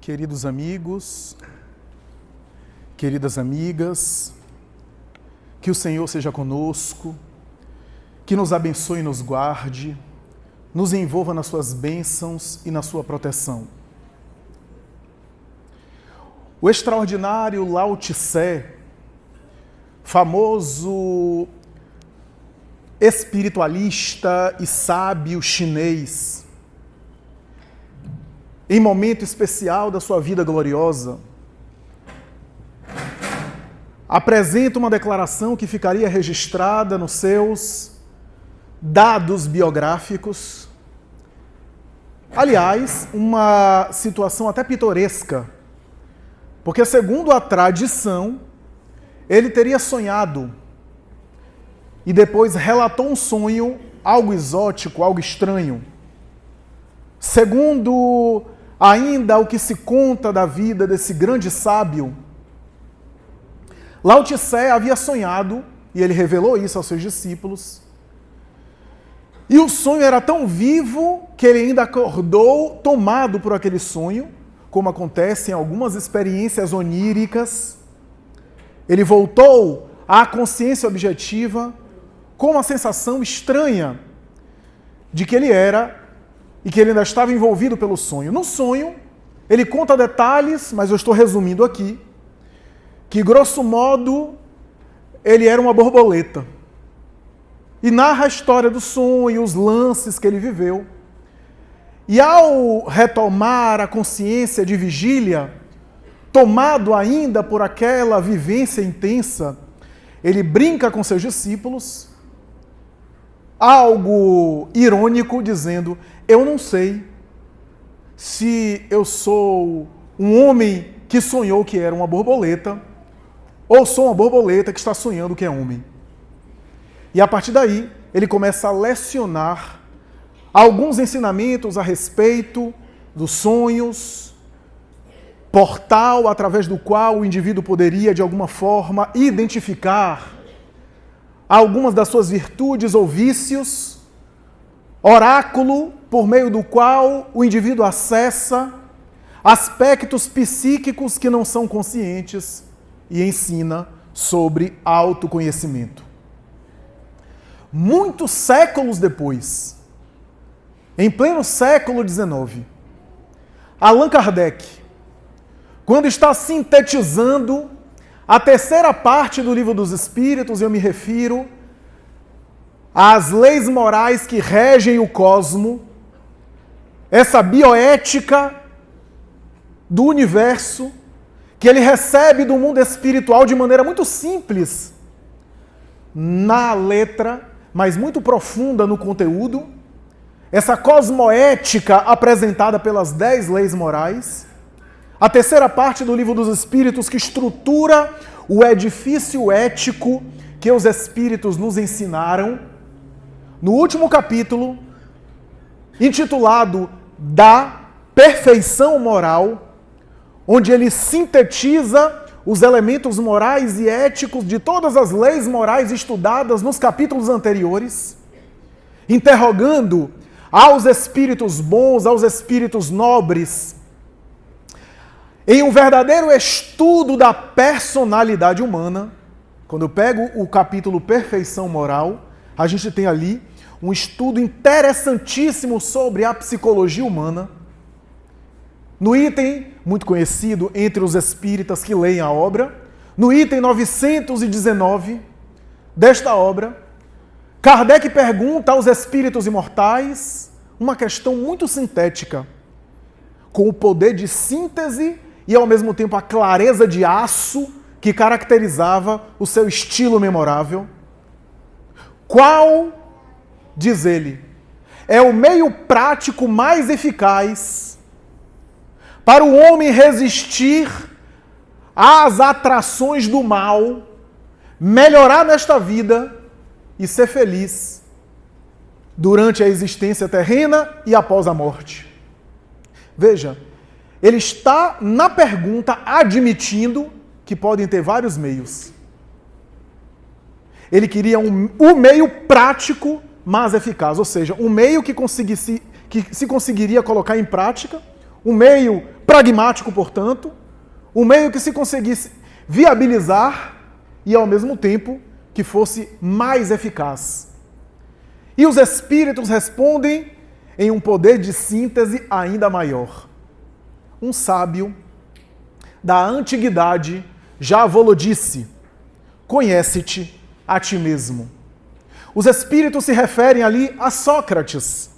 Queridos amigos, queridas amigas, que o Senhor seja conosco, que nos abençoe e nos guarde, nos envolva nas suas bênçãos e na sua proteção. O extraordinário Lao Tse, famoso espiritualista e sábio chinês, em momento especial da sua vida gloriosa, apresenta uma declaração que ficaria registrada nos seus dados biográficos. Aliás, uma situação até pitoresca, porque, segundo a tradição, ele teria sonhado e depois relatou um sonho, algo exótico, algo estranho. Segundo ainda o que se conta da vida desse grande sábio, Lao Tse havia sonhado, e ele revelou isso aos seus discípulos, e o sonho era tão vivo que ele ainda acordou tomado por aquele sonho, como acontece em algumas experiências oníricas. Ele voltou à consciência objetiva com uma sensação estranha de que ele era e que ele ainda estava envolvido pelo sonho. No sonho, ele conta detalhes, mas eu estou resumindo aqui, que, grosso modo, ele era uma borboleta. E narra a história do sonho, os lances que ele viveu. E ao retomar a consciência de vigília, tomado ainda por aquela vivência intensa, ele brinca com seus discípulos, algo irônico, dizendo: eu não sei se eu sou um homem que sonhou que era uma borboleta, ou sou uma borboleta que está sonhando que é homem. E a partir daí, ele começa a lecionar alguns ensinamentos a respeito dos sonhos, portal através do qual o indivíduo poderia, de alguma forma, identificar algumas das suas virtudes ou vícios, oráculo por meio do qual o indivíduo acessa aspectos psíquicos que não são conscientes e ensina sobre autoconhecimento. Muitos séculos depois, em pleno século XIX, Allan Kardec, quando está sintetizando a terceira parte do Livro dos Espíritos, eu me refiro às leis morais que regem o cosmo, essa bioética do universo, que ele recebe do mundo espiritual de maneira muito simples na letra, mas muito profunda no conteúdo, essa cosmoética apresentada pelas 10 leis morais, a terceira parte do Livro dos Espíritos que estrutura o edifício ético que os Espíritos nos ensinaram, no último capítulo, intitulado Da Perfeição Moral, onde ele sintetiza os elementos morais e éticos de todas as leis morais estudadas nos capítulos anteriores, interrogando aos espíritos bons, aos espíritos nobres, em um verdadeiro estudo da personalidade humana. Quando eu pego o capítulo Perfeição Moral, a gente tem ali um estudo interessantíssimo sobre a psicologia humana. No item muito conhecido entre os espíritas que leem a obra, no item 919 desta obra, Kardec pergunta aos espíritos imortais uma questão muito sintética, com o poder de síntese e, ao mesmo tempo, a clareza de aço que caracterizava o seu estilo memorável. Qual, diz ele, é o meio prático mais eficaz para o homem resistir às atrações do mal, melhorar nesta vida e ser feliz durante a existência terrena e após a morte? Veja, ele está na pergunta admitindo que podem ter vários meios. Ele queria um meio prático, mas eficaz, ou seja, um meio que se conseguiria colocar em prática, um meio pragmático, portanto, um meio que se conseguisse viabilizar e, ao mesmo tempo, que fosse mais eficaz. E os espíritos respondem em um poder de síntese ainda maior. Um sábio da antiguidade já avô disse: conhece-te a ti mesmo. Os espíritos se referem ali a Sócrates.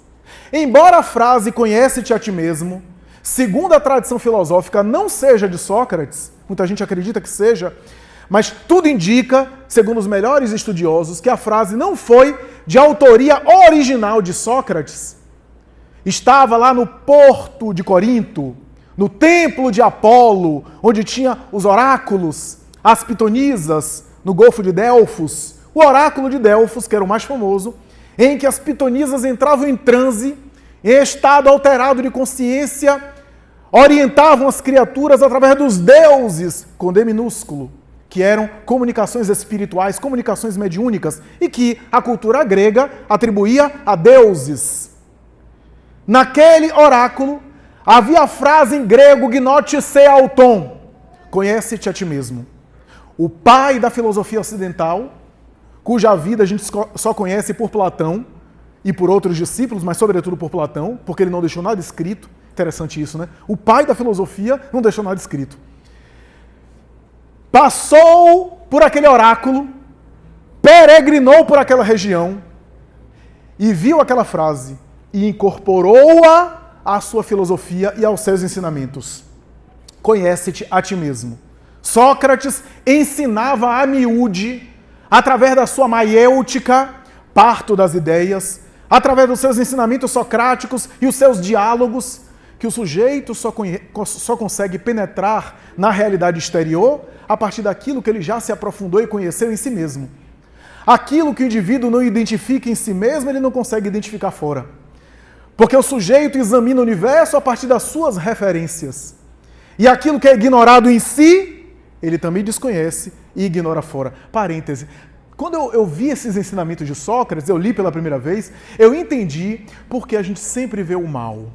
Embora a frase conhece-te a ti mesmo, segundo a tradição filosófica, não seja de Sócrates, muita gente acredita que seja, mas tudo indica, segundo os melhores estudiosos, que a frase não foi de autoria original de Sócrates. Estava lá no porto de Corinto, no templo de Apolo, onde tinha os oráculos, as pitonisas, no Golfo de Delfos, o oráculo de Delfos, que era o mais famoso, em que as pitonisas entravam em transe, em estado alterado de consciência, orientavam as criaturas através dos deuses, com D minúsculo, que eram comunicações espirituais, comunicações mediúnicas, e que a cultura grega atribuía a deuses. Naquele oráculo, havia a frase em grego gnotisei auton, conhece-te a ti mesmo. O pai da filosofia ocidental, cuja vida a gente só conhece por Platão e por outros discípulos, mas sobretudo por Platão, porque ele não deixou nada escrito. Interessante isso, né? O pai da filosofia não deixou nada escrito. Passou por aquele oráculo, peregrinou por aquela região e viu aquela frase e incorporou-a à sua filosofia e aos seus ensinamentos. Conhece-te a ti mesmo. Sócrates ensinava a miúde, através da sua maiêutica, parto das ideias, através dos seus ensinamentos socráticos e os seus diálogos, que o sujeito só consegue penetrar na realidade exterior a partir daquilo que ele já se aprofundou e conheceu em si mesmo. Aquilo que o indivíduo não identifica em si mesmo, ele não consegue identificar fora. Porque o sujeito examina o universo a partir das suas referências. E aquilo que é ignorado em si, ele também desconhece e ignora fora. Parêntese. Quando eu vi esses ensinamentos de Sócrates, eu li pela primeira vez, eu entendi porque a gente sempre vê o mal.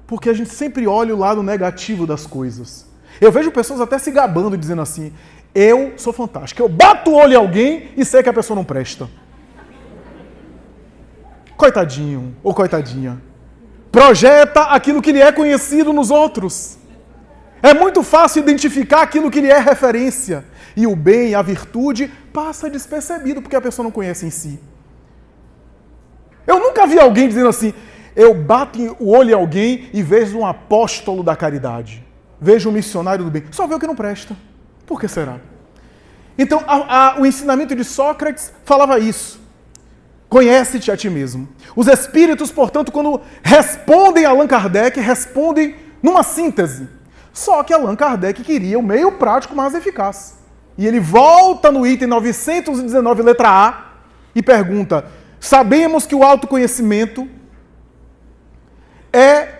Porque a gente sempre olha o lado negativo das coisas. Eu vejo pessoas até se gabando, dizendo assim: eu sou fantástico, eu bato o olho em alguém e sei que a pessoa não presta. Coitadinho ou coitadinha. Projeta aquilo que lhe é conhecido nos outros. É muito fácil identificar aquilo que lhe é referência. E o bem, a virtude, passa despercebido porque a pessoa não conhece em si. Eu nunca vi alguém dizendo assim: eu bato o olho em alguém e vejo um apóstolo da caridade. Vejo um missionário do bem. Só vê o que não presta. Por que será? Então, o ensinamento de Sócrates falava isso. Conhece-te a ti mesmo. Os espíritos, portanto, quando respondem a Allan Kardec, respondem numa síntese. Só que Allan Kardec queria o meio prático mais eficaz. E ele volta no item 919, letra A, e pergunta: sabemos que o autoconhecimento é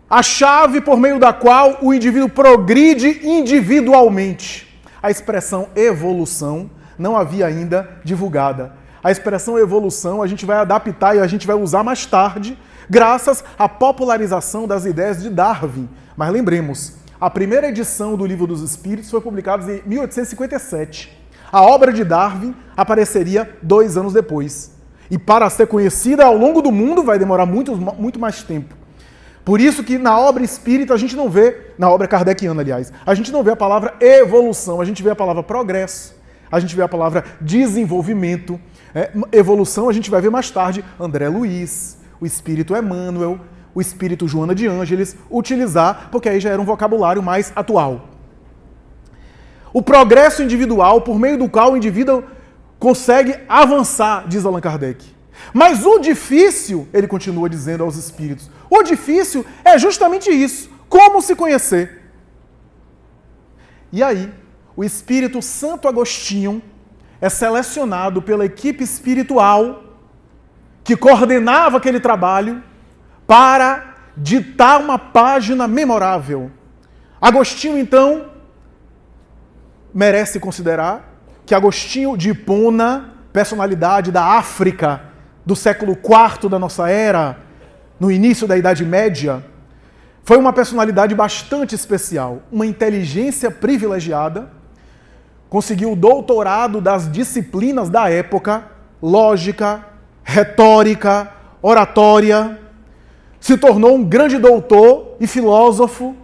a chave por meio da qual o indivíduo progride individualmente. A expressão evolução não havia ainda divulgada. A expressão evolução a gente vai adaptar e a gente vai usar mais tarde, graças à popularização das ideias de Darwin. Mas lembremos, a primeira edição do Livro dos Espíritos foi publicada em 1857. A obra de Darwin apareceria 2 anos depois. E para ser conhecida ao longo do mundo vai demorar muito mais tempo. Por isso que na obra espírita a gente não vê, na obra kardeciana, aliás, a gente não vê a palavra evolução, a gente vê a palavra progresso, a gente vê a palavra desenvolvimento. Evolução a gente vai ver mais tarde André Luiz, o espírito Emmanuel, o espírito Joana de Ângeles utilizar, porque aí já era um vocabulário mais atual. O progresso individual, por meio do qual o indivíduo consegue avançar, diz Allan Kardec. Mas o difícil, ele continua dizendo aos espíritos, o difícil é justamente isso, como se conhecer. E aí, o espírito Santo Agostinho é selecionado pela equipe espiritual que coordenava aquele trabalho para ditar uma página memorável. Agostinho, então, merece considerar que Agostinho de Hipona, personalidade da África do século IV da nossa era, no início da Idade Média, Foi uma personalidade bastante especial, uma inteligência privilegiada, conseguiu o doutorado das disciplinas da época, lógica, retórica, oratória, se tornou um grande doutor e filósofo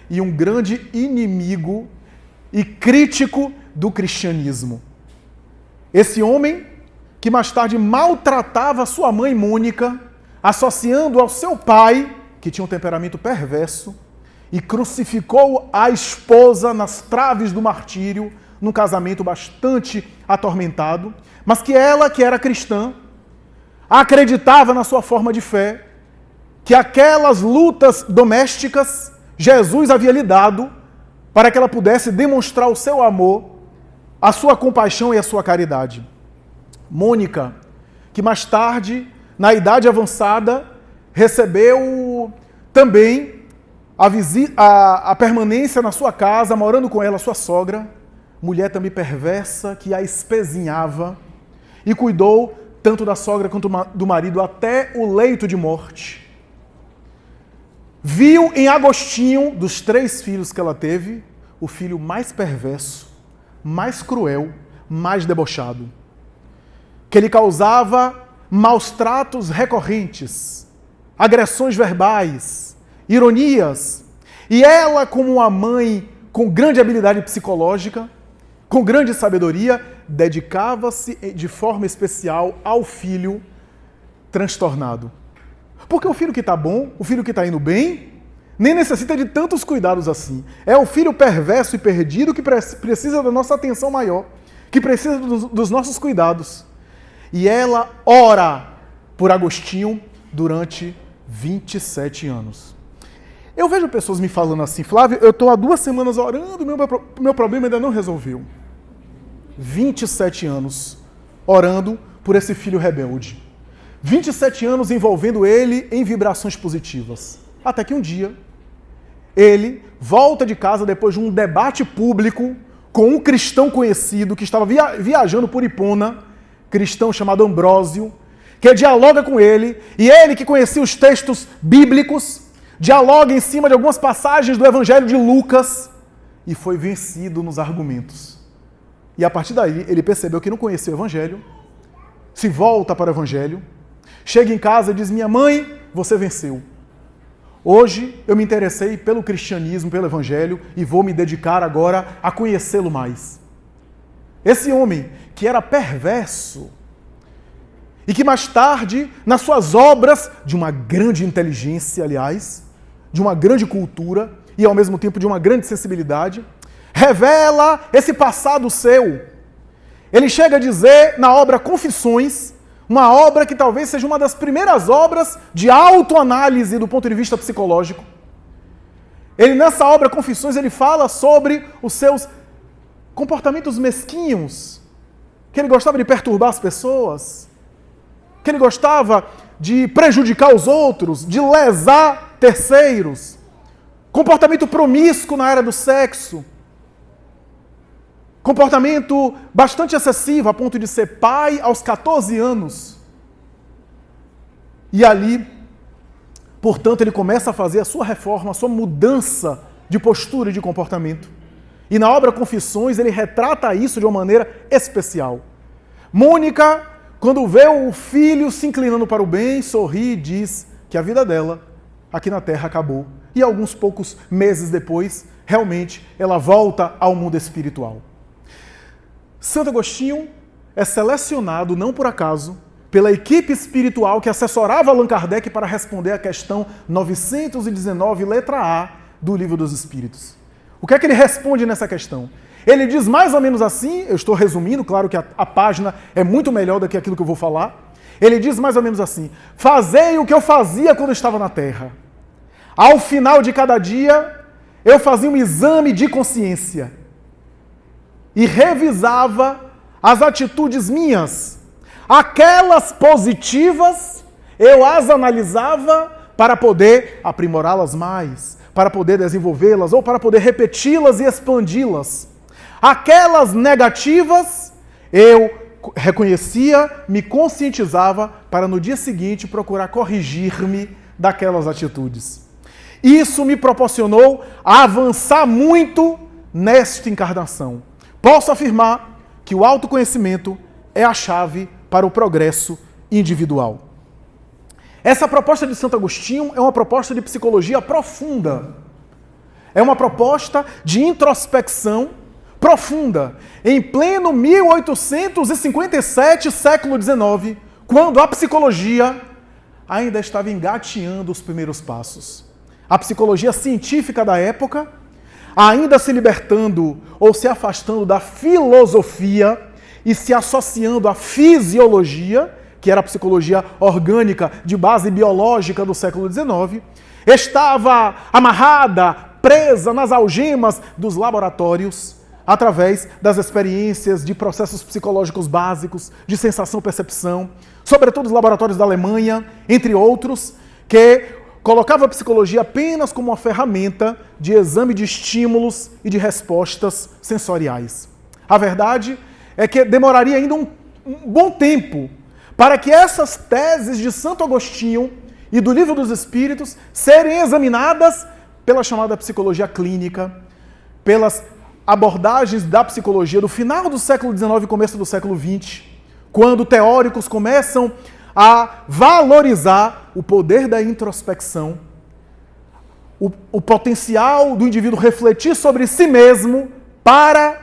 e um grande inimigo e crítico do cristianismo. Esse homem, que mais tarde maltratava sua mãe Mônica, associando ao seu pai, que tinha um temperamento perverso, e crucificou a esposa nas traves do martírio, num casamento bastante atormentado, mas que ela, que era cristã, acreditava na sua forma de fé, que aquelas lutas domésticas Jesus havia lhe dado para que ela pudesse demonstrar o seu amor, a sua compaixão e a sua caridade. Mônica, que mais tarde, na idade avançada, recebeu também a permanência na sua casa, morando com ela, sua sogra, mulher também perversa, que a espezinhava e cuidou tanto da sogra quanto do marido até o leito de morte. Viu em Agostinho, dos 3 filhos que ela teve, o filho mais perverso, mais cruel, mais debochado, que ele causava maus tratos recorrentes, agressões verbais, ironias, e ela, como uma mãe com grande habilidade psicológica, com grande sabedoria, dedicava-se de forma especial ao filho transtornado. Porque o filho que está bom, o filho que está indo bem, nem necessita de tantos cuidados assim. É o filho perverso e perdido que precisa da nossa atenção maior, que precisa dos nossos cuidados. E ela ora por Agostinho durante 27 anos. Eu vejo pessoas me falando assim, Flávio, eu estou há 2 semanas orando, meu problema ainda não resolveu. 27 anos orando por esse filho rebelde. 27 anos envolvendo ele em vibrações positivas. Até que um dia, ele volta de casa depois de um debate público com um cristão conhecido que estava viajando por Hipona, cristão chamado Ambrósio, que dialoga com ele, e ele que conhecia os textos bíblicos, dialoga em cima de algumas passagens do Evangelho de Lucas e foi vencido nos argumentos. E a partir daí, ele percebeu que não conhecia o Evangelho, se volta para o Evangelho, chega em casa e diz, minha mãe, você venceu. Hoje eu me interessei pelo cristianismo, pelo Evangelho, e vou me dedicar agora a conhecê-lo mais. Esse homem, que era perverso, e que mais tarde, nas suas obras, de uma grande inteligência, aliás, de uma grande cultura, e ao mesmo tempo de uma grande sensibilidade, revela esse passado seu. Ele chega a dizer, na obra Confissões, uma obra que talvez seja uma das primeiras obras de autoanálise do ponto de vista psicológico. Ele, nessa obra Confissões, ele fala sobre os seus comportamentos mesquinhos, que ele gostava de perturbar as pessoas, que ele gostava de prejudicar os outros, de lesar terceiros, comportamento promíscuo na área do sexo, comportamento bastante excessivo, a ponto de ser pai aos 14 anos. E ali, portanto, ele começa a fazer a sua reforma, a sua mudança de postura e de comportamento. E na obra Confissões, ele retrata isso de uma maneira especial. Mônica, quando vê o filho se inclinando para o bem, sorri e diz que a vida dela, aqui na Terra, acabou. E alguns poucos meses depois, realmente, ela volta ao mundo espiritual. Santo Agostinho é selecionado, não por acaso, pela equipe espiritual que assessorava Allan Kardec para responder a questão 919, letra A, do Livro dos Espíritos. O que é que ele responde nessa questão? Ele diz mais ou menos assim, eu estou resumindo, claro que a página é muito melhor do que aquilo que eu vou falar. Ele diz mais ou menos assim, fazei o que eu fazia quando eu estava na Terra. Ao final de cada dia, eu fazia um exame de consciência e revisava as atitudes minhas. Aquelas positivas, eu as analisava para poder aprimorá-las mais, para poder desenvolvê-las ou para poder repeti-las e expandi-las. Aquelas negativas, eu reconhecia, me conscientizava para no dia seguinte procurar corrigir-me daquelas atitudes. Isso me proporcionou avançar muito nesta encarnação. Posso afirmar que o autoconhecimento é a chave para o progresso individual. Essa proposta de Santo Agostinho é uma proposta de psicologia profunda. É uma proposta de introspecção profunda. Em pleno 1857, século XIX, quando a psicologia ainda estava engateando os primeiros passos. A psicologia científica da época, ainda se libertando ou se afastando da filosofia e se associando à fisiologia, que era a psicologia orgânica de base biológica do século XIX, estava amarrada, presa nas algemas dos laboratórios, através das experiências de processos psicológicos básicos, de sensação-percepção, sobretudo os laboratórios da Alemanha, entre outros, que colocava a psicologia apenas como uma ferramenta de exame de estímulos e de respostas sensoriais. A verdade é que demoraria ainda um bom tempo para que essas teses de Santo Agostinho e do Livro dos Espíritos serem examinadas pela chamada psicologia clínica, pelas abordagens da psicologia do final do século XIX e começo do século XX, quando teóricos começam a valorizar o poder da introspecção, o potencial do indivíduo refletir sobre si mesmo para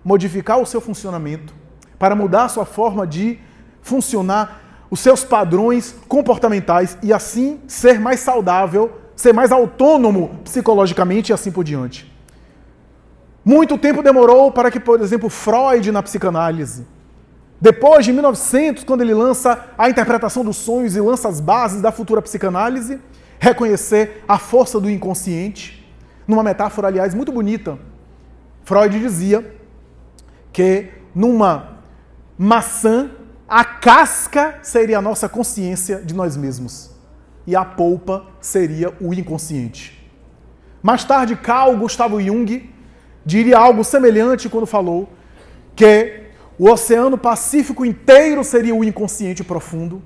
modificar o seu funcionamento, para mudar a sua forma de funcionar, os seus padrões comportamentais e assim ser mais saudável, ser mais autônomo psicologicamente e assim por diante. Muito tempo demorou para que, por exemplo, Freud, na psicanálise, depois de 1900, quando ele lança a interpretação dos sonhos e lança as bases da futura psicanálise, reconhecer a força do inconsciente, numa metáfora, aliás, muito bonita. Freud dizia que numa maçã, a casca seria a nossa consciência de nós mesmos e a polpa seria o inconsciente. Mais tarde, Carl Gustav Jung diria algo semelhante quando falou que o Oceano Pacífico inteiro seria o inconsciente profundo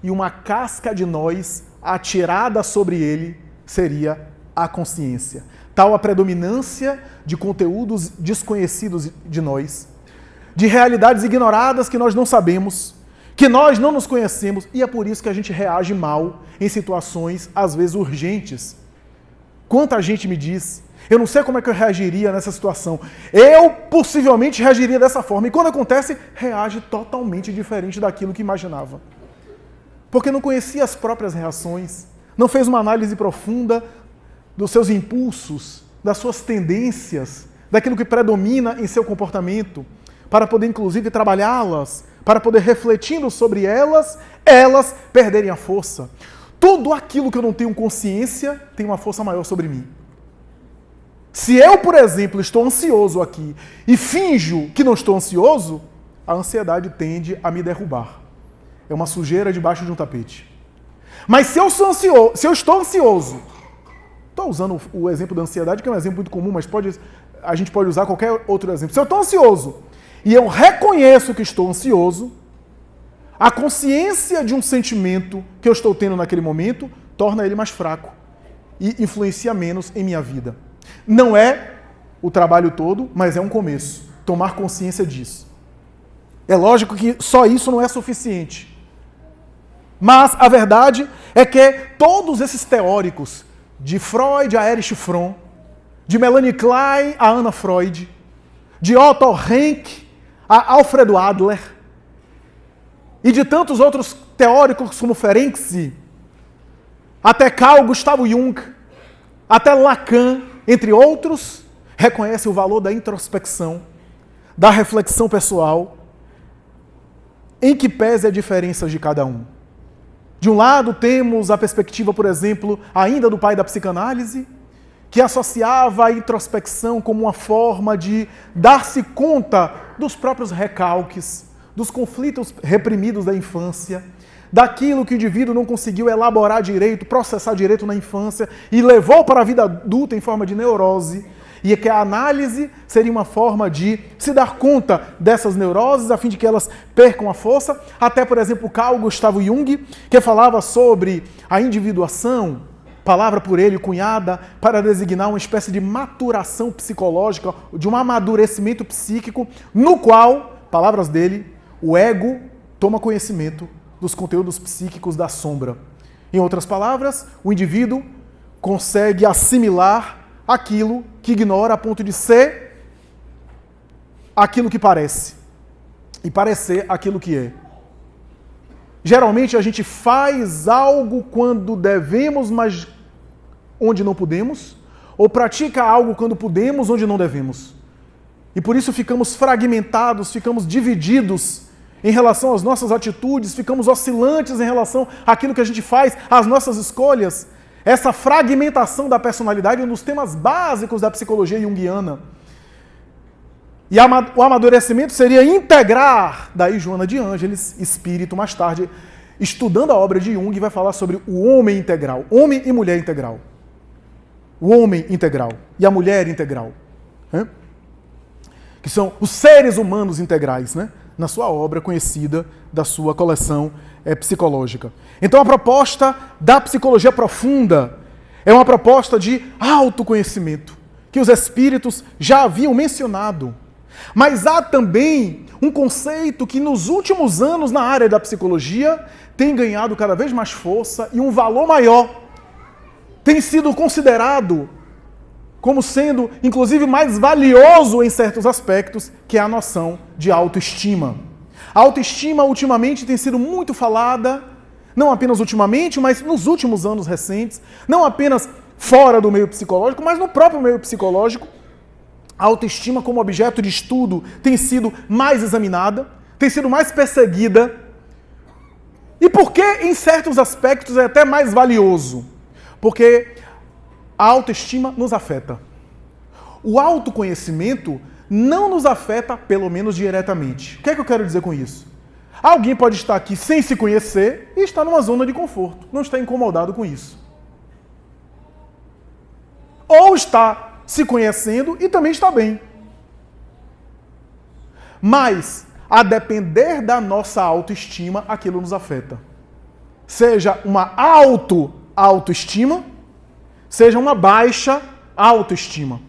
e uma casca de nós atirada sobre ele seria a consciência. Tal a predominância de conteúdos desconhecidos de nós, de realidades ignoradas que nós não sabemos, que nós não nos conhecemos, e é por isso que a gente reage mal em situações, às vezes, urgentes. Quanta gente me diz, eu não sei como é que eu reagiria nessa situação. Eu possivelmente reagiria dessa forma. E quando acontece, reage totalmente diferente daquilo que imaginava. Porque não conhecia as próprias reações, não fez uma análise profunda dos seus impulsos, das suas tendências, daquilo que predomina em seu comportamento, para poder, inclusive, trabalhá-las, para poder, refletindo sobre elas perderem a força. Tudo aquilo que eu não tenho consciência tem uma força maior sobre mim. Se eu, por exemplo, estou ansioso aqui e finjo que não estou ansioso, a ansiedade tende a me derrubar. É uma sujeira debaixo de um tapete. Mas se eu estou ansioso, estou usando o exemplo da ansiedade, que é um exemplo muito comum, mas a gente pode usar qualquer outro exemplo. Se eu estou ansioso e eu reconheço que estou ansioso, a consciência de um sentimento que eu estou tendo naquele momento torna ele mais fraco e influencia menos em minha vida. Não é o trabalho todo, mas é um começo. Tomar consciência disso. É lógico que só isso não é suficiente. Mas a verdade é que todos esses teóricos, de Freud a Erich Fromm, de Melanie Klein a Anna Freud, de Otto Rank a Alfredo Adler, e de tantos outros teóricos como Ferenczi, até Carl Gustav Jung, até Lacan, entre outros, reconhece o valor da introspecção, da reflexão pessoal, em que pese a diferença de cada um. De um lado, temos a perspectiva, por exemplo, ainda do pai da psicanálise, que associava a introspecção como uma forma de dar-se conta dos próprios recalques, dos conflitos reprimidos da infância, daquilo que o indivíduo não conseguiu elaborar direito, processar direito na infância e levou para a vida adulta em forma de neurose, e que a análise seria uma forma de se dar conta dessas neuroses a fim de que elas percam a força. Até, por exemplo, Carl Gustav Jung, que falava sobre a individuação, palavra por ele cunhada para designar uma espécie de maturação psicológica, de um amadurecimento psíquico, no qual, palavras dele, o ego toma conhecimento dos conteúdos psíquicos da sombra. Em outras palavras, o indivíduo consegue assimilar aquilo que ignora a ponto de ser aquilo que parece e parecer aquilo que é. Geralmente a gente faz algo quando devemos, mas onde não podemos, ou pratica algo quando podemos, onde não devemos. E por isso ficamos fragmentados, ficamos divididos em relação às nossas atitudes, ficamos oscilantes em relação àquilo que a gente faz, às nossas escolhas. Essa fragmentação da personalidade é um dos temas básicos da psicologia junguiana. E o amadurecimento seria integrar, daí Joana de Ângeles, espírito, mais tarde, estudando a obra de Jung, vai falar sobre o homem integral, homem e mulher integral. O homem integral e a mulher integral. Né? Que são os seres humanos integrais, né? Na sua obra conhecida da sua coleção psicológica. Então a proposta da psicologia profunda é uma proposta de autoconhecimento, que os espíritos já haviam mencionado. Mas há também um conceito que nos últimos anos na área da psicologia tem ganhado cada vez mais força e um valor maior. Tem sido considerado como sendo, inclusive, mais valioso em certos aspectos, que é a noção de autoestima. A autoestima, ultimamente, tem sido muito falada, não apenas ultimamente, mas nos últimos anos recentes, não apenas fora do meio psicológico, mas no próprio meio psicológico. A autoestima como objeto de estudo tem sido mais examinada, tem sido mais perseguida. E por que, em certos aspectos, é até mais valioso? Porque a autoestima nos afeta. O autoconhecimento não nos afeta, pelo menos diretamente. O que é que eu quero dizer com isso? Alguém pode estar aqui sem se conhecer e estar numa zona de conforto, não está incomodado com isso. Ou está se conhecendo e também está bem. Mas, a depender da nossa autoestima, aquilo nos afeta. Seja uma autoestima, seja uma baixa autoestima.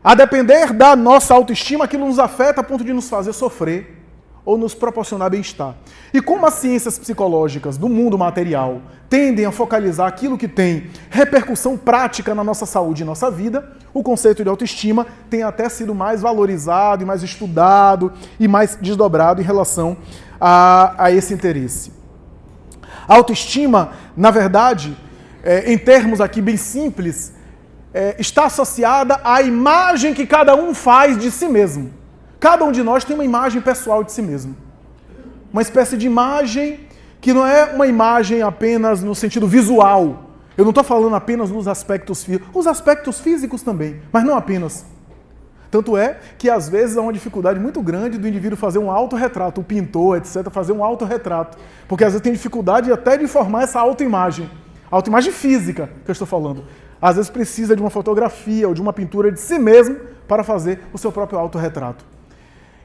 A depender da nossa autoestima, aquilo nos afeta a ponto de nos fazer sofrer ou nos proporcionar bem-estar. E como as ciências psicológicas do mundo material tendem a focalizar aquilo que tem repercussão prática na nossa saúde e nossa vida, o conceito de autoestima tem até sido mais valorizado e mais estudado e mais desdobrado em relação a esse interesse. A autoestima, na verdade, em termos aqui bem simples, está associada à imagem que cada um faz de si mesmo. Cada um de nós tem uma imagem pessoal de si mesmo. Uma espécie de imagem que não é uma imagem apenas no sentido visual. Eu não estou falando apenas nos aspectos físicos. Os aspectos físicos também, mas não apenas. Tanto é que às vezes há uma dificuldade muito grande do indivíduo fazer um autorretrato, o pintor, etc., fazer um autorretrato. Porque às vezes tem dificuldade até de formar essa autoimagem. A autoimagem física que eu estou falando. Às vezes precisa de uma fotografia ou de uma pintura de si mesmo para fazer o seu próprio autorretrato.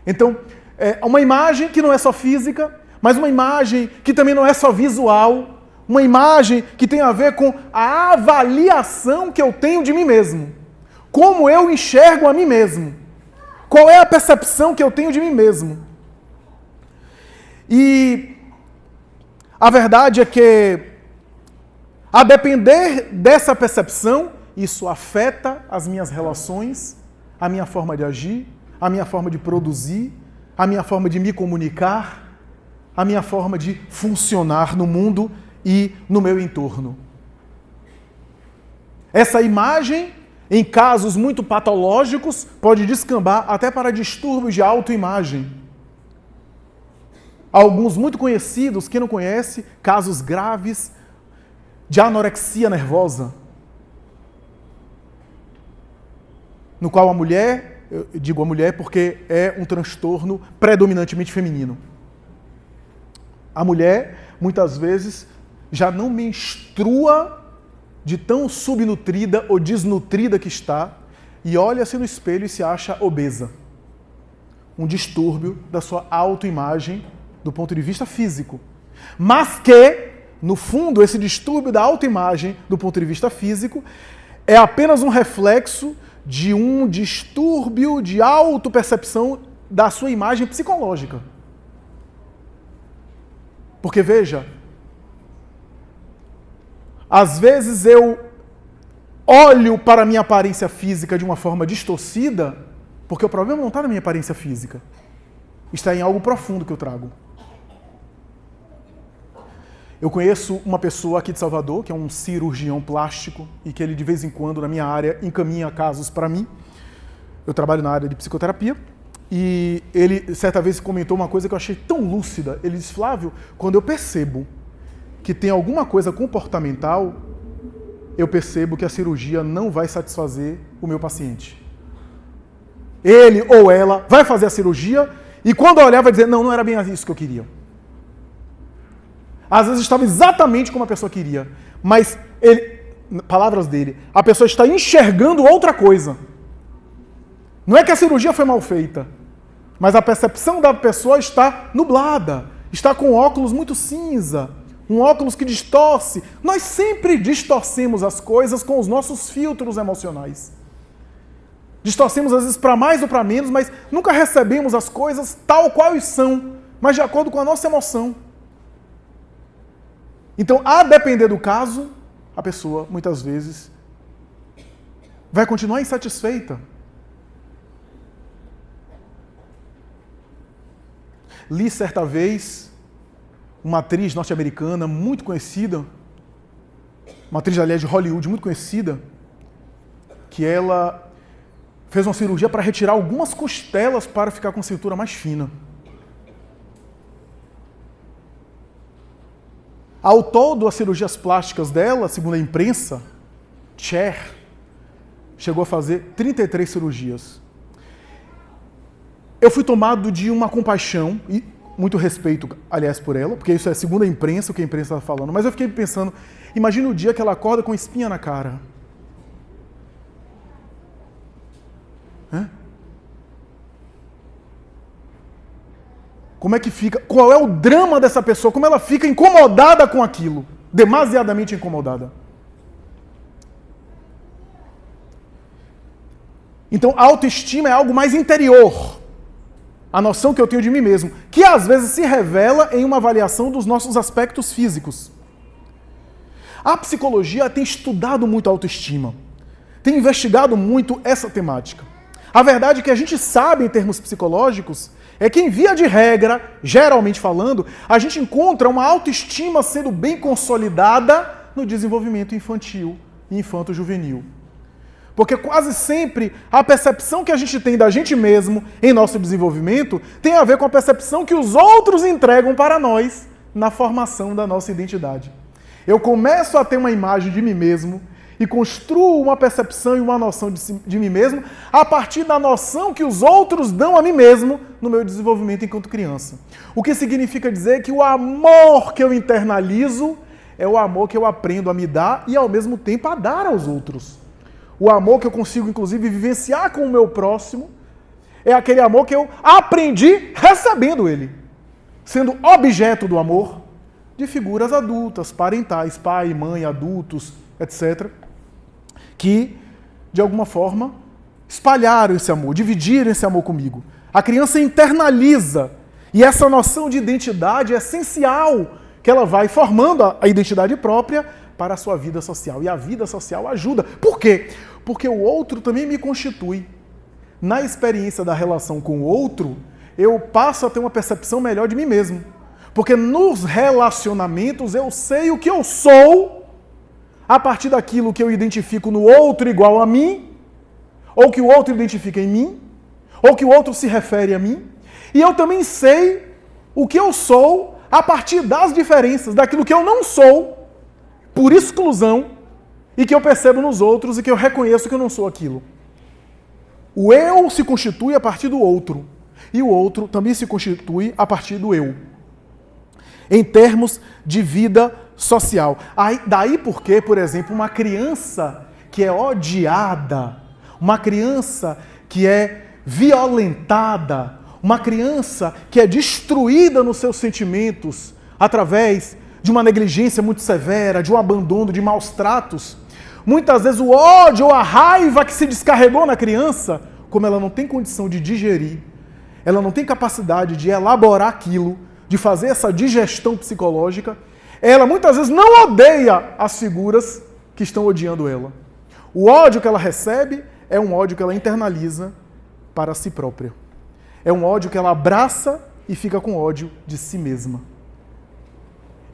Então, é uma imagem que não é só física, mas uma imagem que também não é só visual, uma imagem que tem a ver com a avaliação que eu tenho de mim mesmo. Como eu enxergo a mim mesmo. Qual é a percepção que eu tenho de mim mesmo. E a verdade é que, a depender dessa percepção, isso afeta as minhas relações, a minha forma de agir, a minha forma de produzir, a minha forma de me comunicar, a minha forma de funcionar no mundo e no meu entorno. Essa imagem, em casos muito patológicos, pode descambar até para distúrbios de autoimagem. Alguns muito conhecidos, quem não conhece, casos graves de anorexia nervosa, no qual a mulher, eu digo a mulher porque é um transtorno predominantemente feminino. A mulher, muitas vezes, já não menstrua de tão subnutrida ou desnutrida que está e olha-se no espelho e se acha obesa. Um distúrbio da sua autoimagem do ponto de vista físico. Mas que, no fundo, esse distúrbio da autoimagem, do ponto de vista físico, é apenas um reflexo de um distúrbio de autopercepção da sua imagem psicológica. Porque, veja, às vezes eu olho para a minha aparência física de uma forma distorcida, porque o problema não está na minha aparência física. Está em algo profundo que eu trago. Eu conheço uma pessoa aqui de Salvador, que é um cirurgião plástico, e que ele de vez em quando, na minha área, encaminha casos para mim. Eu trabalho na área de psicoterapia, e ele certa vez comentou uma coisa que eu achei tão lúcida. Ele disse: Flávio, quando eu percebo que tem alguma coisa comportamental, eu percebo que a cirurgia não vai satisfazer o meu paciente. Ele ou ela vai fazer a cirurgia, e quando olhar vai dizer: não era bem isso que eu queria. Às vezes estava exatamente como a pessoa queria, mas ele, palavras dele, a pessoa está enxergando outra coisa. Não é que a cirurgia foi mal feita, mas a percepção da pessoa está nublada, está com óculos muito cinza, um óculos que distorce. Nós sempre distorcemos as coisas com os nossos filtros emocionais. Distorcemos às vezes para mais ou para menos, mas nunca recebemos as coisas tal qual são, mas de acordo com a nossa emoção. Então, a depender do caso, a pessoa, muitas vezes, vai continuar insatisfeita. Li certa vez uma atriz norte-americana muito conhecida, uma atriz, aliás, de Hollywood muito conhecida, que ela fez uma cirurgia para retirar algumas costelas para ficar com a cintura mais fina. Ao todo, as cirurgias plásticas dela, segundo a imprensa, Cher, chegou a fazer 33 cirurgias. Eu fui tomado de uma compaixão, e muito respeito, aliás, por ela, porque isso é segundo a imprensa, o que a imprensa está falando, mas eu fiquei pensando, imagina o dia que ela acorda com espinha na cara. Como é que fica? Qual é o drama dessa pessoa? Como ela fica incomodada com aquilo? Demasiadamente incomodada. Então, a autoestima é algo mais interior. A noção que eu tenho de mim mesmo, que às vezes se revela em uma avaliação dos nossos aspectos físicos. A psicologia tem estudado muito a autoestima. Tem investigado muito essa temática. A verdade é que a gente sabe, em termos psicológicos, é que, em via de regra, geralmente falando, a gente encontra uma autoestima sendo bem consolidada no desenvolvimento infantil e infanto-juvenil. Porque quase sempre a percepção que a gente tem da gente mesmo em nosso desenvolvimento tem a ver com a percepção que os outros entregam para nós na formação da nossa identidade. Eu começo a ter uma imagem de mim mesmo e construo uma percepção e uma noção de mim mesmo a partir da noção que os outros dão a mim mesmo no meu desenvolvimento enquanto criança. O que significa dizer que o amor que eu internalizo é o amor que eu aprendo a me dar e, ao mesmo tempo, a dar aos outros. O amor que eu consigo, inclusive, vivenciar com o meu próximo é aquele amor que eu aprendi recebendo ele, sendo objeto do amor de figuras adultas, parentais, pai, mãe, adultos, etc., que, de alguma forma, espalharam esse amor, dividiram esse amor comigo. A criança internaliza, e essa noção de identidade é essencial, que ela vai formando a identidade própria para a sua vida social. E a vida social ajuda. Por quê? Porque o outro também me constitui. Na experiência da relação com o outro, eu passo a ter uma percepção melhor de mim mesmo. Porque nos relacionamentos eu sei o que eu sou a partir daquilo que eu identifico no outro igual a mim, ou que o outro identifica em mim, ou que o outro se refere a mim. E eu também sei o que eu sou a partir das diferenças, daquilo que eu não sou, por exclusão, e que eu percebo nos outros e que eu reconheço que eu não sou aquilo. O eu se constitui a partir do outro, e o outro também se constitui a partir do eu, em termos de vida social. Daí porque, por exemplo, uma criança que é odiada, uma criança que é violentada, uma criança que é destruída nos seus sentimentos através de uma negligência muito severa, de um abandono, de maus tratos, muitas vezes o ódio ou a raiva que se descarregou na criança, como ela não tem condição de digerir, ela não tem capacidade de elaborar aquilo, de fazer essa digestão psicológica, ela muitas vezes não odeia as figuras que estão odiando ela. O ódio que ela recebe é um ódio que ela internaliza para si própria. É um ódio que ela abraça e fica com ódio de si mesma.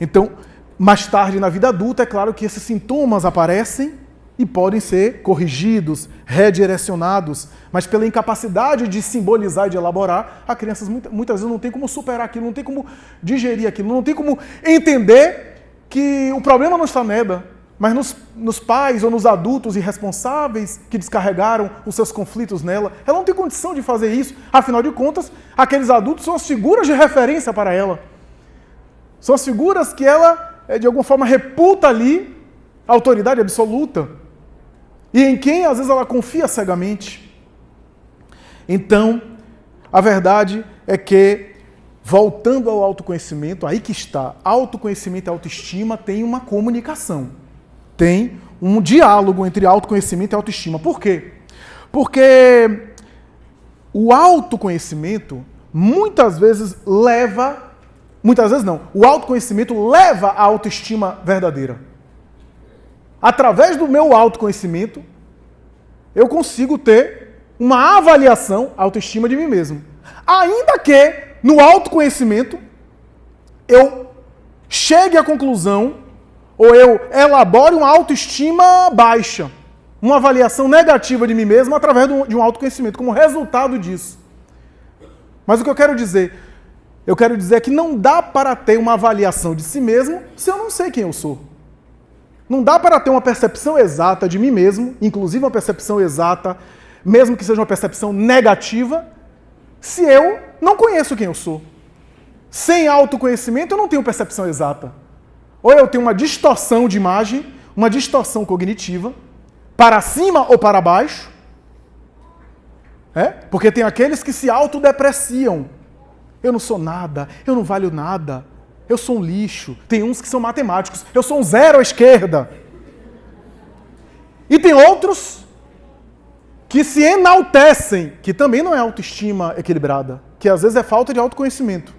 Então, mais tarde na vida adulta, é claro que esses sintomas aparecem e podem ser corrigidos, redirecionados, mas pela incapacidade de simbolizar e de elaborar, a criança muitas vezes não tem como superar aquilo, não tem como digerir aquilo, não tem como entender que o problema não está nela, mas nos pais ou nos adultos irresponsáveis que descarregaram os seus conflitos nela. Ela não tem condição de fazer isso, afinal de contas, aqueles adultos são as figuras de referência para ela. São as figuras que ela, de alguma forma, reputa ali a autoridade absoluta e em quem, às vezes, ela confia cegamente. Então, a verdade é que, voltando ao autoconhecimento, aí que está, autoconhecimento e autoestima tem uma comunicação, tem um diálogo entre autoconhecimento e autoestima. Por quê? Porque o autoconhecimento, muitas vezes o autoconhecimento leva à autoestima verdadeira. Através do meu autoconhecimento, eu consigo ter uma avaliação, autoestima de mim mesmo. Ainda que, no autoconhecimento, eu chegue à conclusão, ou eu elabore uma autoestima baixa, uma avaliação negativa de mim mesmo através de um autoconhecimento, como resultado disso. Mas o que eu quero dizer é que não dá para ter uma avaliação de si mesmo se eu não sei quem eu sou. Não dá para ter uma percepção exata de mim mesmo, inclusive uma percepção exata, mesmo que seja uma percepção negativa, se eu não conheço quem eu sou. Sem autoconhecimento eu não tenho percepção exata. Ou eu tenho uma distorção de imagem, uma distorção cognitiva, para cima ou para baixo. Porque tem aqueles que se autodepreciam. Eu não sou nada, eu não valho nada, eu sou um lixo. Tem uns que são matemáticos, eu sou um zero à esquerda. E tem outros que se enaltecem, que também não é autoestima equilibrada, que às vezes é falta de autoconhecimento.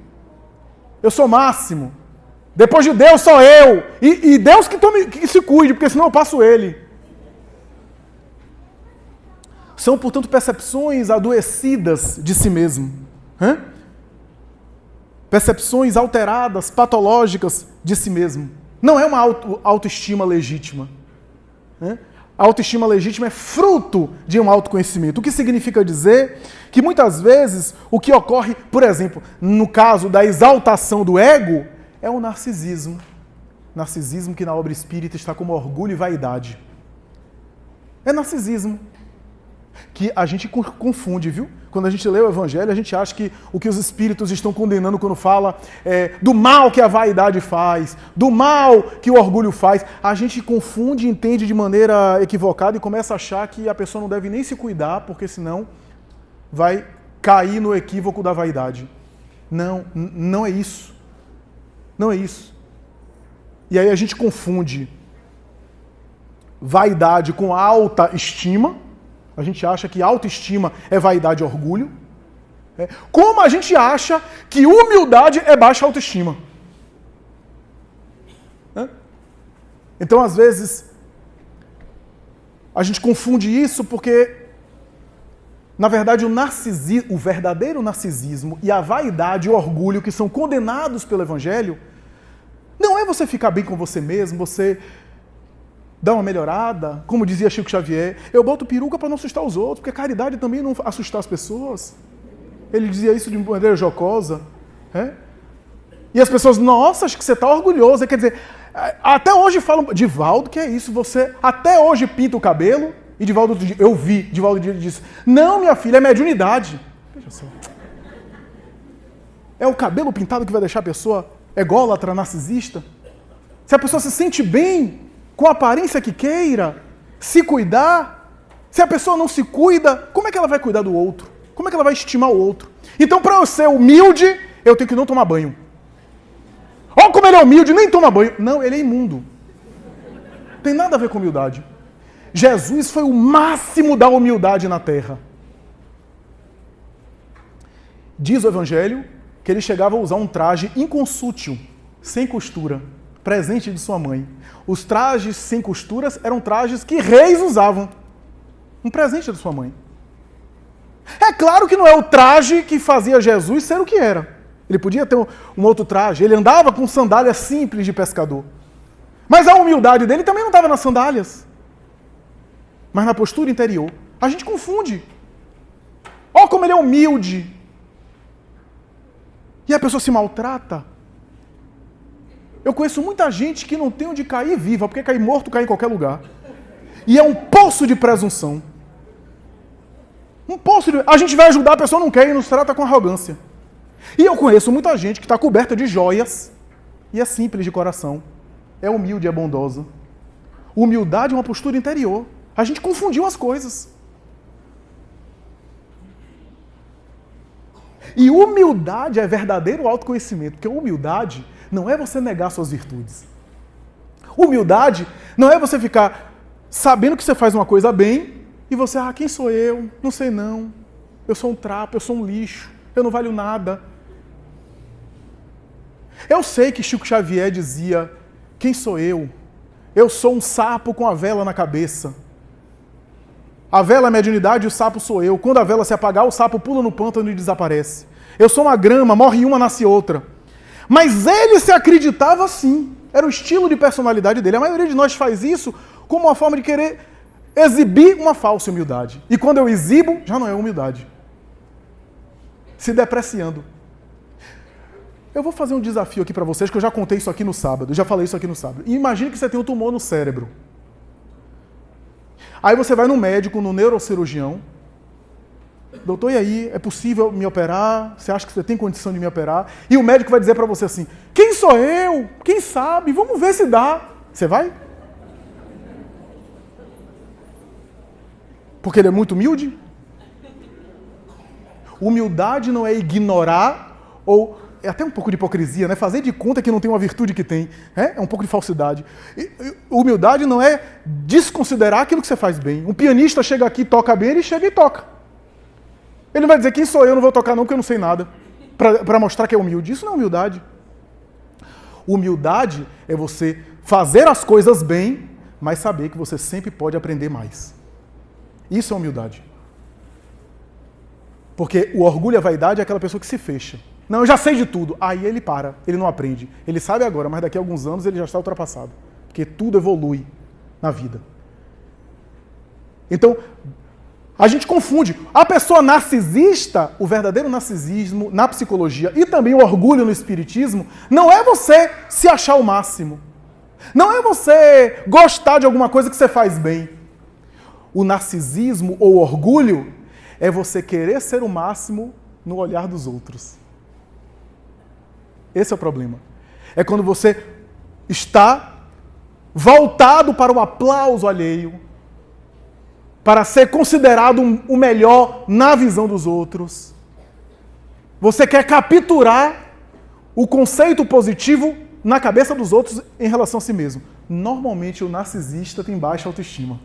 Eu sou máximo. Depois de Deus, só eu. E Deus que se cuide, porque senão eu passo ele. São, portanto, percepções adoecidas de si mesmo. Percepções alteradas, patológicas de si mesmo. Não é uma autoestima legítima. A autoestima legítima é fruto de um autoconhecimento. O que significa dizer que muitas vezes o que ocorre, por exemplo, no caso da exaltação do ego, é o narcisismo. Narcisismo que na obra espírita está como orgulho e vaidade. É narcisismo. Que a gente confunde, viu? Quando a gente lê o Evangelho, a gente acha que o que os espíritos estão condenando quando fala do mal que a vaidade faz, do mal que o orgulho faz, a gente confunde e entende de maneira equivocada e começa a achar que a pessoa não deve nem se cuidar, porque senão vai cair no equívoco da vaidade. Não, não é isso. Não é isso. E aí a gente confunde vaidade com alta estima. A gente acha que autoestima é vaidade e orgulho. Como a gente acha que humildade é baixa autoestima. Então, às vezes, a gente confunde isso porque, na verdade, o verdadeiro narcisismo e a vaidade e o orgulho que são condenados pelo Evangelho não é você ficar bem com você mesmo, você dá uma melhorada, como dizia Chico Xavier, eu boto peruca para não assustar os outros, porque caridade também não assustar as pessoas. Ele dizia isso de maneira jocosa. E as pessoas, nossa, acho que você está orgulhoso. Quer dizer, até hoje falam, Divaldo, que é isso? Você até hoje pinta o cabelo? E Divaldo, eu vi, Divaldo disse, não, minha filha, é mediunidade. Veja só. É o cabelo pintado que vai deixar a pessoa ególatra, narcisista? Se a pessoa se sente bem com a aparência que queira, se cuidar, se a pessoa não se cuida, como é que ela vai cuidar do outro? Como é que ela vai estimar o outro? Então, para eu ser humilde, eu tenho que não tomar banho. Olha como ele é humilde, nem toma banho. Não, ele é imundo. Tem nada a ver com humildade. Jesus foi o máximo da humildade na terra. Diz o Evangelho que ele chegava a usar um traje inconsútil, sem costura, presente de sua mãe. Os trajes sem costuras eram trajes que reis usavam. Um presente de sua mãe. É claro que não é o traje que fazia Jesus ser o que era. Ele podia ter um outro traje. Ele andava com sandálias simples de pescador. Mas a humildade dele também não estava nas sandálias. Mas na postura interior. A gente confunde. Olha como ele é humilde. E a pessoa se maltrata. Eu conheço muita gente que não tem onde cair viva, porque cair morto cai em qualquer lugar. E é um poço de presunção. Um poço de... A gente vai ajudar, a pessoa não quer e nos trata com arrogância. E eu conheço muita gente que está coberta de joias e é simples de coração. É humilde, é bondosa. Humildade é uma postura interior. A gente confundiu as coisas. E humildade é verdadeiro autoconhecimento, porque humildade não é você negar suas virtudes. Humildade não é você ficar sabendo que você faz uma coisa bem e você, quem sou eu? Não sei não. Eu sou um trapo, eu sou um lixo, eu não valho nada. Eu sei que Chico Xavier dizia, quem sou eu? Eu sou um sapo com a vela na cabeça. A vela é a mediunidade e o sapo sou eu. Quando a vela se apagar, o sapo pula no pântano e desaparece. Eu sou uma grama, morre uma, nasce outra. Mas ele se acreditava assim. Era o estilo de personalidade dele. A maioria de nós faz isso como uma forma de querer exibir uma falsa humildade. E quando eu exibo, já não é humildade. Se depreciando. Eu vou fazer um desafio aqui para vocês, que eu já contei isso aqui no sábado. Eu já falei isso aqui no sábado. E imagine que você tem um tumor no cérebro. Aí você vai no médico, no neurocirurgião. Doutor, e aí? É possível me operar? Você acha que você tem condição de me operar? E o médico vai dizer para você assim, quem sou eu? Quem sabe? Vamos ver se dá. Você vai? Porque ele é muito humilde? Humildade não é ignorar ou... É até um pouco de hipocrisia, né? Fazer de conta que não tem uma virtude que tem. É um pouco de falsidade. Humildade não é desconsiderar aquilo que você faz bem. Um pianista chega aqui, toca bem, ele chega e toca. Ele não vai dizer, quem sou eu, não vou tocar não, porque eu não sei nada. Para mostrar que é humilde. Isso não é humildade. Humildade é você fazer as coisas bem, mas saber que você sempre pode aprender mais. Isso é humildade. Porque o orgulho e a vaidade é aquela pessoa que se fecha. Não, eu já sei de tudo. Aí ele para, ele não aprende. Ele sabe agora, mas daqui a alguns anos ele já está ultrapassado. Porque tudo evolui na vida. Então, a gente confunde. A pessoa narcisista, o verdadeiro narcisismo na psicologia e também o orgulho no espiritismo, não é você se achar o máximo. Não é você gostar de alguma coisa que você faz bem. O narcisismo ou orgulho é você querer ser o máximo no olhar dos outros. Esse é o problema. É quando você está voltado para o aplauso alheio, para ser considerado o melhor na visão dos outros. Você quer capturar o conceito positivo na cabeça dos outros em relação a si mesmo. Normalmente o narcisista tem baixa autoestima.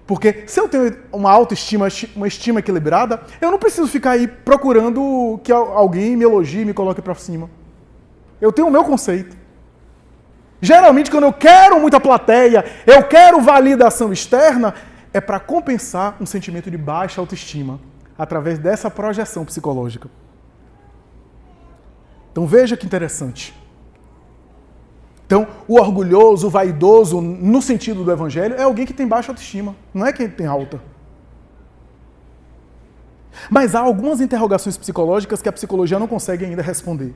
Porque se eu tenho uma autoestima, uma estima equilibrada, eu não preciso ficar aí procurando que alguém me elogie e me coloque para cima. Eu tenho o meu conceito. Geralmente, quando eu quero muita plateia, eu quero validação externa, é para compensar um sentimento de baixa autoestima, através dessa projeção psicológica. Então veja que interessante. Então, o orgulhoso, o vaidoso, no sentido do evangelho, é alguém que tem baixa autoestima, não é quem tem alta. Mas há algumas interrogações psicológicas que a psicologia não consegue ainda responder.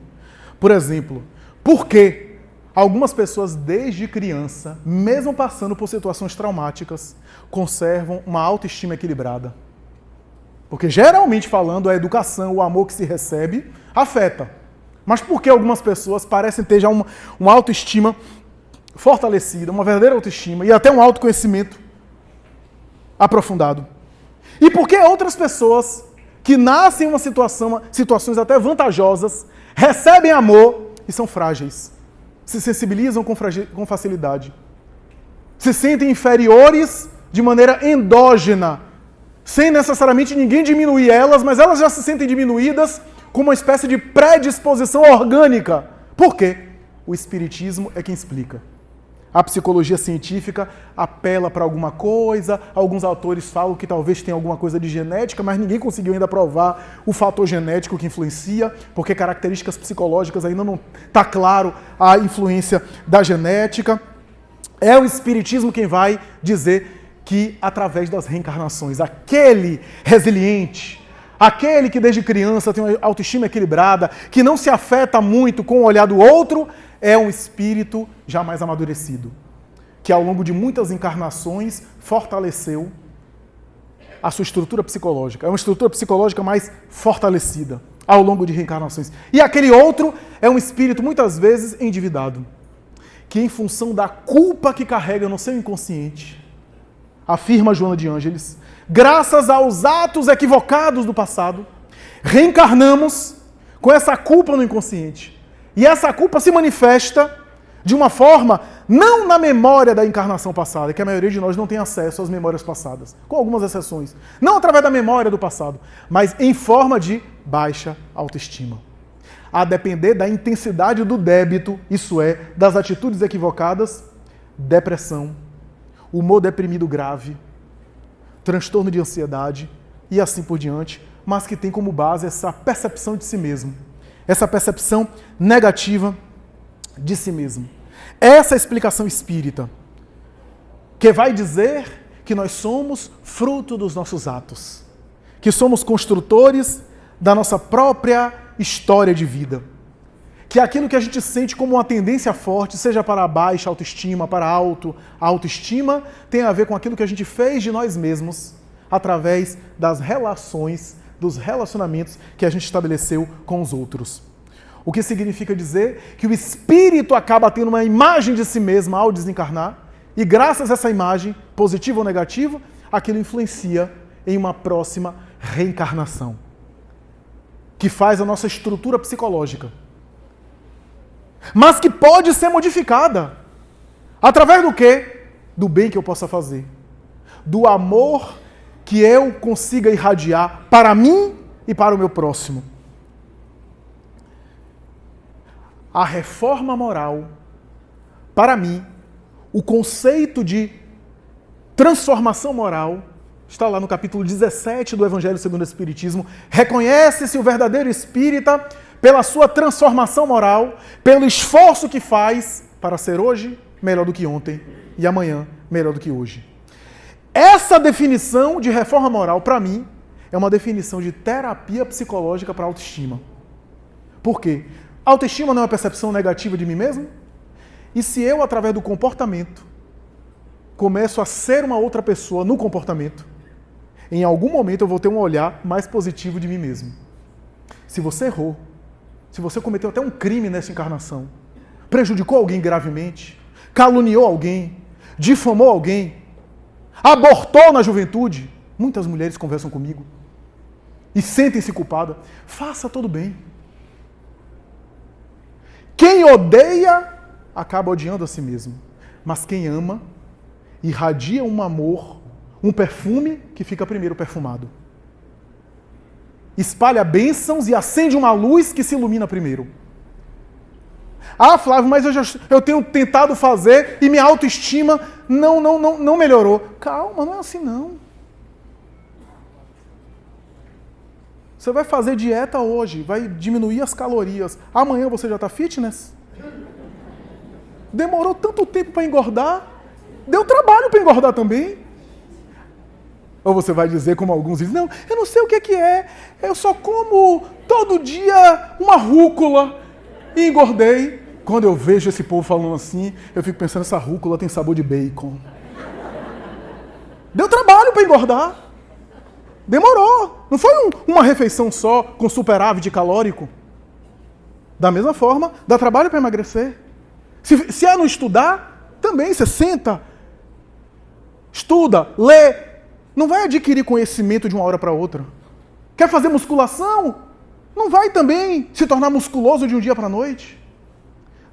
Por exemplo, por que algumas pessoas desde criança, mesmo passando por situações traumáticas, conservam uma autoestima equilibrada? Porque geralmente falando, a educação, o amor que se recebe, afeta. Mas por que algumas pessoas parecem ter já uma autoestima fortalecida, uma verdadeira autoestima e até um autoconhecimento aprofundado? E por que outras pessoas que nascem em uma situações até vantajosas, recebem amor, e são frágeis. Se sensibilizam com facilidade. Se sentem inferiores de maneira endógena, sem necessariamente ninguém diminuir elas, mas elas já se sentem diminuídas com uma espécie de predisposição orgânica. Por quê? O espiritismo é quem explica. A psicologia científica apela para alguma coisa, alguns autores falam que talvez tenha alguma coisa de genética, mas ninguém conseguiu ainda provar o fator genético que influencia, porque características psicológicas ainda não está claro a influência da genética. É o espiritismo quem vai dizer que através das reencarnações, aquele resiliente, aquele que desde criança tem uma autoestima equilibrada, que não se afeta muito com o olhar do outro, é um espírito jamais amadurecido, que ao longo de muitas encarnações fortaleceu a sua estrutura psicológica. É uma estrutura psicológica mais fortalecida ao longo de reencarnações. E aquele outro é um espírito muitas vezes endividado, que em função da culpa que carrega no seu inconsciente, afirma Joana de Ângeles, graças aos atos equivocados do passado, reencarnamos com essa culpa no inconsciente. E essa culpa se manifesta de uma forma, não na memória da encarnação passada, que a maioria de nós não tem acesso às memórias passadas, com algumas exceções. Não através da memória do passado, mas em forma de baixa autoestima. A depender da intensidade do débito, isso é, das atitudes equivocadas, depressão, humor deprimido grave, transtorno de ansiedade e assim por diante, mas que tem como base essa percepção de si mesmo, essa percepção negativa de si mesmo. Essa é a explicação espírita, que vai dizer que nós somos fruto dos nossos atos, que somos construtores da nossa própria história de vida, que aquilo que a gente sente como uma tendência forte, seja para a baixa autoestima, para a autoestima, tem a ver com aquilo que a gente fez de nós mesmos através das relações, dos relacionamentos que a gente estabeleceu com os outros. O que significa dizer que o espírito acaba tendo uma imagem de si mesmo ao desencarnar e graças a essa imagem, positiva ou negativa, aquilo influencia em uma próxima reencarnação, que faz a nossa estrutura psicológica, mas que pode ser modificada. Através do quê? Do bem que eu possa fazer. Do amor que eu consiga irradiar para mim e para o meu próximo. A reforma moral, para mim, o conceito de transformação moral, está lá no capítulo 17 do Evangelho segundo o Espiritismo. Reconhece-se o verdadeiro espírita pela sua transformação moral, pelo esforço que faz para ser hoje melhor do que ontem e amanhã melhor do que hoje. Essa definição de reforma moral, para mim, é uma definição de terapia psicológica para a autoestima. Por quê? A autoestima não é uma percepção negativa de mim mesmo? E se eu, através do comportamento, começo a ser uma outra pessoa no comportamento, em algum momento eu vou ter um olhar mais positivo de mim mesmo. Se você errou, se você cometeu até um crime nessa encarnação, prejudicou alguém gravemente, caluniou alguém, difamou alguém, abortou na juventude, muitas mulheres conversam comigo e sentem-se culpadas, faça todo bem. Quem odeia, acaba odiando a si mesmo. Mas quem ama, irradia um amor, um perfume que fica primeiro perfumado. Espalha bênçãos e acende uma luz que se ilumina primeiro. Ah, Flávio, mas eu tenho tentado fazer e minha autoestima não melhorou. Calma, não é assim não. Você vai fazer dieta hoje, vai diminuir as calorias. Amanhã você já está fitness? Demorou tanto tempo para engordar? Deu trabalho para engordar também? Ou você vai dizer, como alguns dizem, não, eu não sei o que é. Eu só como todo dia uma rúcula e engordei. Quando eu vejo esse povo falando assim, eu fico pensando, essa rúcula tem sabor de bacon. Deu trabalho para engordar. Demorou. Não foi uma refeição só com superávit calórico. Da mesma forma, dá trabalho para emagrecer. Se é não estudar, também você senta, estuda, lê. Não vai adquirir conhecimento de uma hora para outra. Quer fazer musculação? Não vai também se tornar musculoso de um dia para a noite.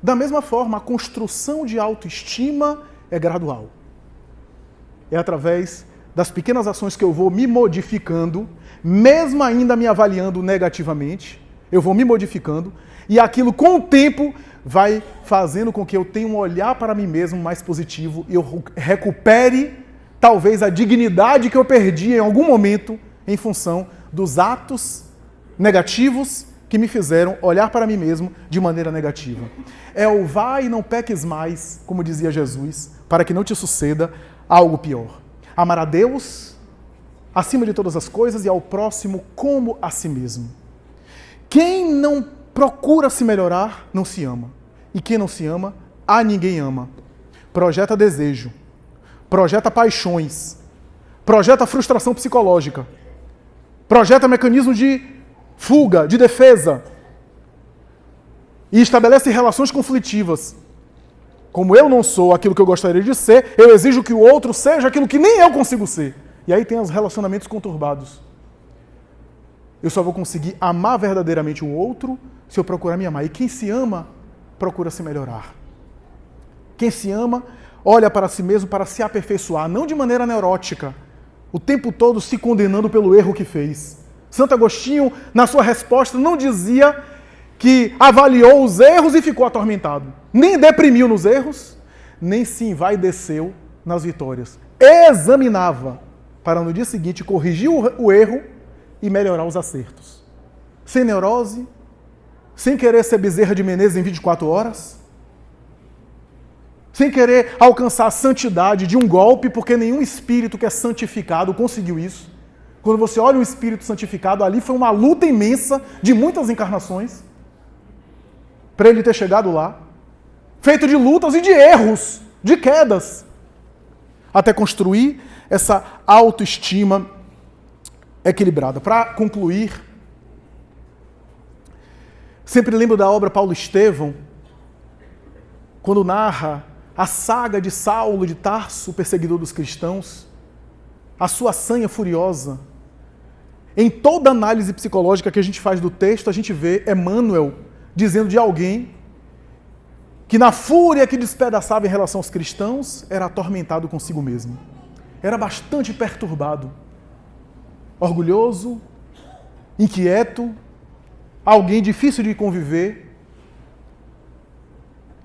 Da mesma forma, a construção de autoestima é gradual. É através das pequenas ações que eu vou me modificando, mesmo ainda me avaliando negativamente, eu vou me modificando, e aquilo com o tempo vai fazendo com que eu tenha um olhar para mim mesmo mais positivo e eu recupere talvez a dignidade que eu perdi em algum momento em função dos atos negativos que me fizeram olhar para mim mesmo de maneira negativa. É o vai e não peques mais, como dizia Jesus, para que não te suceda algo pior. Amar a Deus acima de todas as coisas e ao próximo como a si mesmo. Quem não procura se melhorar, não se ama. E quem não se ama, a ninguém ama. Projeta desejo, projeta paixões, projeta frustração psicológica, projeta mecanismo de fuga, de defesa, e estabelece relações conflitivas. Como eu não sou aquilo que eu gostaria de ser, eu exijo que o outro seja aquilo que nem eu consigo ser. E aí tem os relacionamentos conturbados. Eu só vou conseguir amar verdadeiramente o outro se eu procurar me amar. E quem se ama, procura se melhorar. Quem se ama, olha para si mesmo para se aperfeiçoar, não de maneira neurótica, o tempo todo se condenando pelo erro que fez. Santo Agostinho, na sua resposta, não dizia que avaliou os erros e ficou atormentado. Nem deprimiu nos erros, nem se envaideceu nas vitórias. Examinava para no dia seguinte corrigir o erro e melhorar os acertos. Sem neurose, sem querer ser Bezerra de Menezes em 24 horas, sem querer alcançar a santidade de um golpe, porque nenhum espírito que é santificado conseguiu isso. Quando você olha um espírito santificado, ali foi uma luta imensa de muitas encarnações para ele ter chegado lá, feito de lutas e de erros, de quedas, até construir essa autoestima equilibrada. Para concluir, sempre lembro da obra Paulo Estevão, quando narra a saga de Saulo de Tarso, perseguidor dos cristãos, a sua sanha furiosa. Em toda análise psicológica que a gente faz do texto, a gente vê Emmanuel dizendo de alguém que na fúria que despedaçava em relação aos cristãos, era atormentado consigo mesmo. Era bastante perturbado, orgulhoso, inquieto, alguém difícil de conviver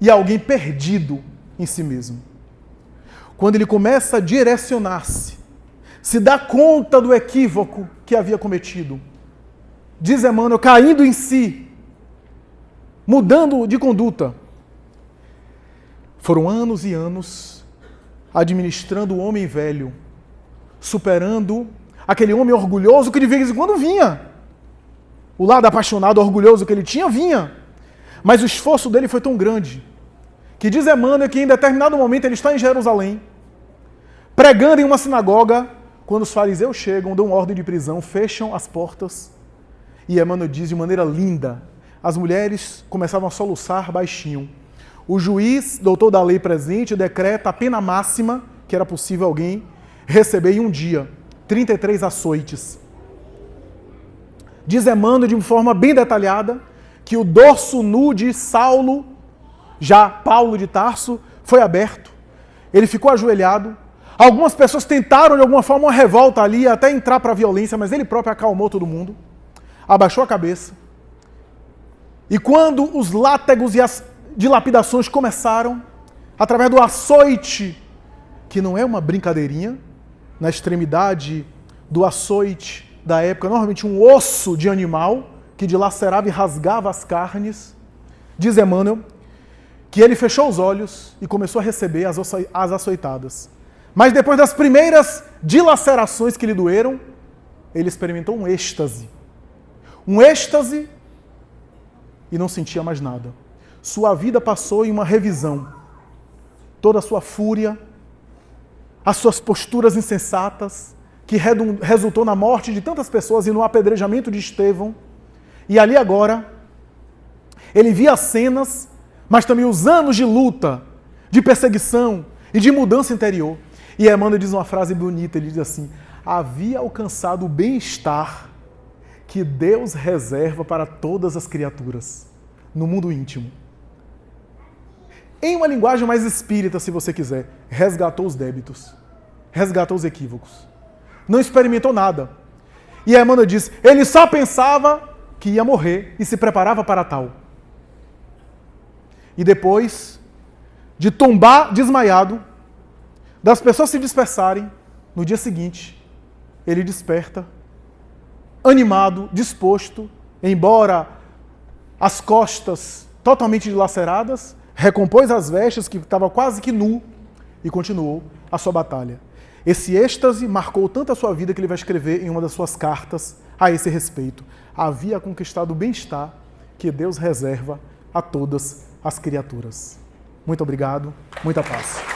e alguém perdido em si mesmo. Quando ele começa a direcionar-se, se dá conta do equívoco que havia cometido, diz Emmanuel, caindo em si, mudando de conduta. Foram anos e anos administrando o homem velho, superando aquele homem orgulhoso que de vez em quando vinha. O lado apaixonado, orgulhoso que ele tinha, vinha. Mas o esforço dele foi tão grande, que diz Emmanuel que em determinado momento ele está em Jerusalém, pregando em uma sinagoga, quando os fariseus chegam, dão ordem de prisão, fecham as portas, e Emmanuel diz de maneira linda, as mulheres começavam a soluçar baixinho. O juiz, doutor da lei presente, decreta a pena máxima que era possível alguém receber em um dia, 33 açoites. Diz Emmanuel de uma forma bem detalhada que o dorso nu de Saulo, já Paulo de Tarso, foi aberto. Ele ficou ajoelhado. Algumas pessoas tentaram de alguma forma uma revolta ali, até entrar para a violência, mas ele próprio acalmou todo mundo. Abaixou a cabeça. E quando os látegos e as dilapidações começaram, através do açoite, que não é uma brincadeirinha, na extremidade do açoite da época, normalmente um osso de animal que dilacerava e rasgava as carnes, diz Emmanuel, que ele fechou os olhos e começou a receber as açoitadas. Mas depois das primeiras dilacerações que lhe doeram, ele experimentou um êxtase. Um êxtase e não sentia mais nada. Sua vida passou em uma revisão. Toda a sua fúria, as suas posturas insensatas, que resultou na morte de tantas pessoas e no apedrejamento de Estevão. E ali agora, ele via as cenas, mas também os anos de luta, de perseguição e de mudança interior. E Emmanuel diz uma frase bonita, ele diz assim, havia alcançado o bem-estar que Deus reserva para todas as criaturas, no mundo íntimo. em uma linguagem mais espírita, se você quiser, resgatou os débitos, resgatou os equívocos. Não experimentou nada. E a Emmanuel diz, ele só pensava que ia morrer e se preparava para tal. E depois de tombar desmaiado, das pessoas se dispersarem, no dia seguinte, ele desperta, animado, disposto, embora as costas totalmente dilaceradas, recompôs as vestes, que estava quase que nu, e continuou a sua batalha. Esse êxtase marcou tanto a sua vida que ele vai escrever em uma das suas cartas a esse respeito. Havia conquistado o bem-estar que Deus reserva a todas as criaturas. Muito obrigado, muita paz.